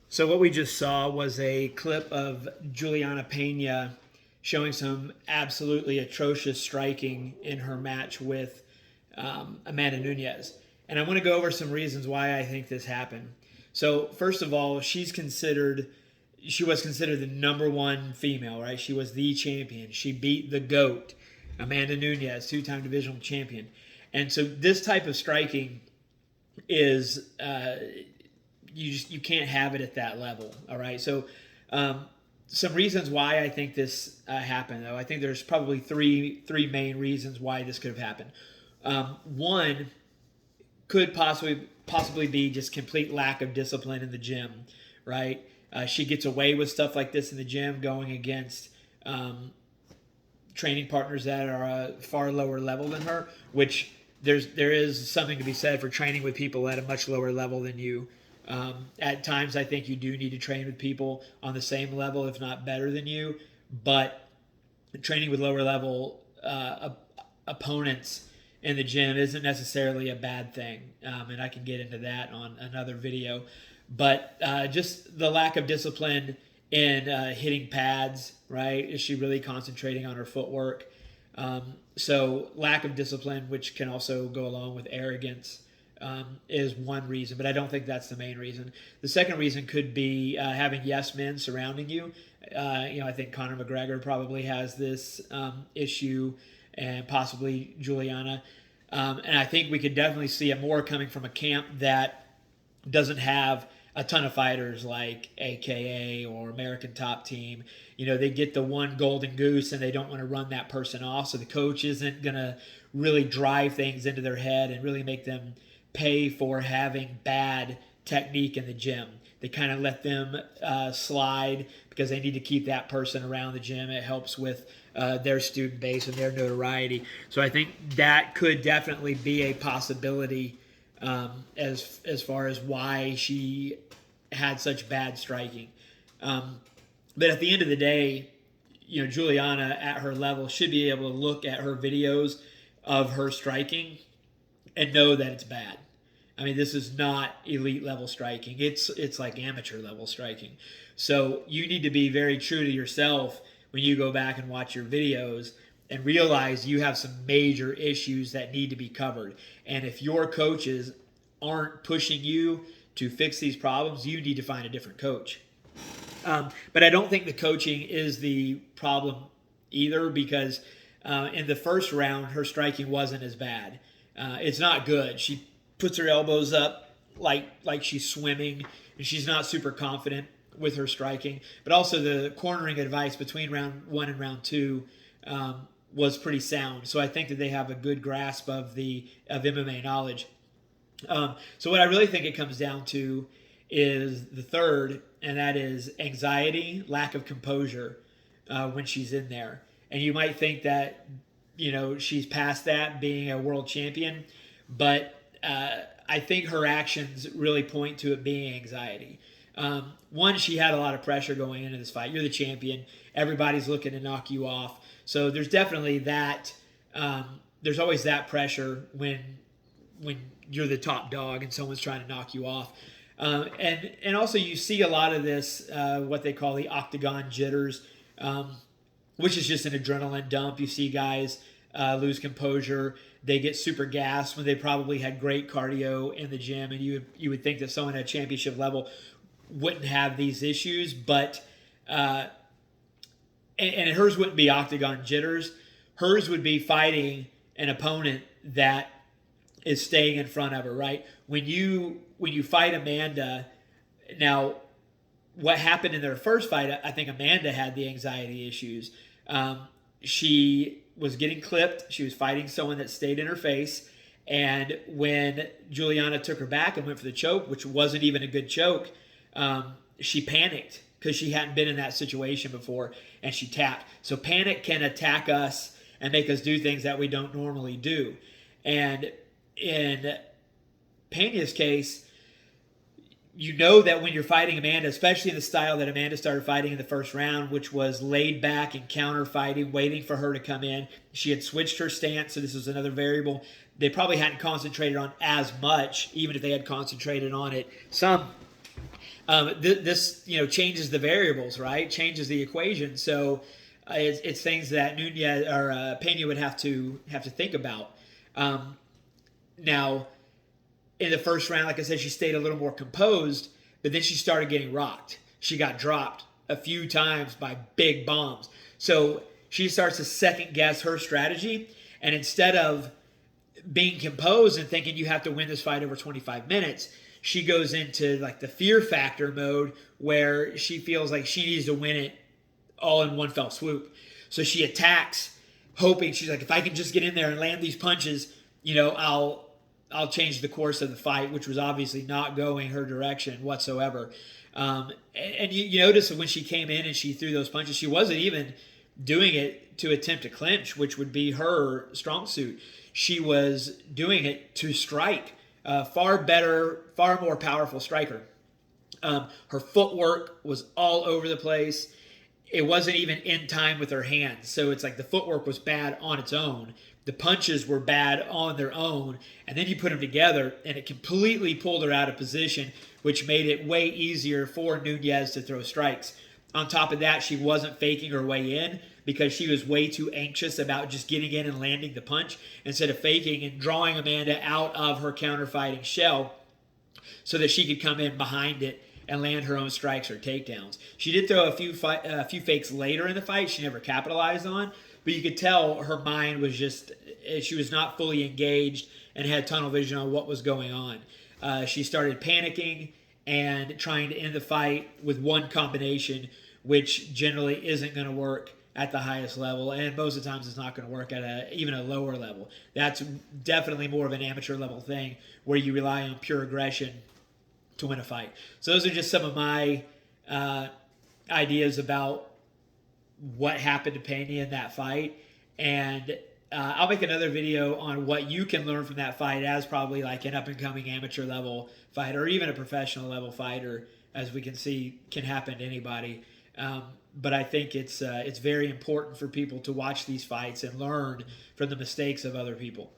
So what we just saw was a clip of Juliana Pena showing some absolutely atrocious striking in her match with Amanda Nunes. And I want to go over some reasons why I think this happened. So first of all, she was considered the number one female, right? She was the champion. She beat the GOAT, Amanda Nunes, two-time divisional champion. And so this type of striking is you can't have it at that level. All right. So some reasons why I think this happened, though. I think there's probably three main reasons why this could have happened. One could possibly be just complete lack of discipline in the gym. Right. She gets away with stuff like this in the gym, going against training partners that are a far lower level than her, which there is something to be said for training with people at a much lower level than you. At times, I think you do need to train with people on the same level, if not better than you. But training with lower level opponents in the gym isn't necessarily a bad thing. And I can get into that on another video. But just the lack of discipline in hitting pads, right? Is she really concentrating on her footwork? So lack of discipline, which can also go along with arrogance, is one reason, but I don't think that's the main reason. The second reason could be having yes men surrounding you. I think Conor McGregor probably has this issue, and possibly Juliana. And I think we could definitely see it more coming from a camp that doesn't have a ton of fighters like AKA or American Top Team. They get the one golden goose and they don't want to run that person off. So the coach isn't going to really drive things into their head and really make them pay for having bad technique in the gym. They kind of let them slide because they need to keep that person around the gym. It helps with their student base and their notoriety. So I think that could definitely be a possibility as far as why she had such bad striking. But at the end of the day, Juliana at her level should be able to look at her videos of her striking and know that it's bad. I mean, this is not elite level striking. It's like amateur level striking. So you need to be very true to yourself when you go back and watch your videos and realize you have some major issues that need to be covered. And if your coaches aren't pushing you to fix these problems, you need to find a different coach. But I don't think the coaching is the problem either, because in the first round, her striking wasn't as bad. It's not good. She puts her elbows up like she's swimming, and she's not super confident with her striking. But also the cornering advice between round one and round two was pretty sound. So I think that they have a good grasp of MMA knowledge. So what I really think it comes down to is the third, and that is anxiety, lack of composure when she's in there. And you might think that she's past that, being a world champion, but I think her actions really point to it being anxiety. One, she had a lot of pressure going into this fight. You're the champion. Everybody's looking to knock you off. So there's definitely that. There's always that pressure when you're the top dog and someone's trying to knock you off. And also you see a lot of this, what they call the octagon jitters, which is just an adrenaline dump. You see guys lose composure. They get super gassed when they probably had great cardio in the gym, and you would think that someone at championship level wouldn't have these issues, but and hers wouldn't be octagon jitters. Hers would be fighting an opponent that is staying in front of her, right? When you fight Amanda, now what happened in their first fight, I think Amanda had the anxiety issues. She was getting clipped. She was fighting someone that stayed in her face. And when Juliana took her back and went for the choke, which wasn't even a good choke, she panicked because she hadn't been in that situation before, and she tapped. So panic can attack us and make us do things that we don't normally do. And in Pena's case, that when you're fighting Amanda, especially in the style that Amanda started fighting in the first round, which was laid back and counter fighting, waiting for her to come in. She had switched her stance, so this was another variable they probably hadn't concentrated on as much, even if they had concentrated on it some. This changes the variables, right? Changes the equation. So it's things that Nunez or Pena would have to think about. Now, in the first round, like I said, she stayed a little more composed, but then she started getting rocked. She got dropped a few times by big bombs. So she starts to second guess her strategy, and instead of being composed and thinking you have to win this fight over 25 minutes, she goes into like the fear factor mode where she feels like she needs to win it all in one fell swoop. So she attacks, hoping, she's like, if I can just get in there and land these punches, I'll change the course of the fight, which was obviously not going her direction whatsoever. And you notice that when she came in and she threw those punches, she wasn't even doing it to attempt to clinch, which would be her strong suit. She was doing it to strike. Far better, far more powerful striker. Her footwork was all over the place. It wasn't even in time with her hands. So it's like the footwork was bad on its own. The punches were bad on their own. And then you put them together, and it completely pulled her out of position, which made it way easier for Nunez to throw strikes. On top of that, she wasn't faking her way in because she was way too anxious about just getting in and landing the punch instead of faking and drawing Amanda out of her counter-fighting shell so that she could come in behind it and land her own strikes or takedowns. She did throw a few fakes later in the fight she never capitalized on, but you could tell her mind was just, she was not fully engaged and had tunnel vision on what was going on. She started panicking and trying to end the fight with one combination, which generally isn't going to work at the highest level, and most of the times it's not going to work at even a lower level. That's definitely more of an amateur level thing where you rely on pure aggression to win a fight. So those are just some of my ideas about what happened to Pena in that fight, and I'll make another video on what you can learn from that fight as probably like an up-and-coming amateur level fighter or even a professional level fighter, as we can see can happen to anybody. But I think it's very important for people to watch these fights and learn from the mistakes of other people.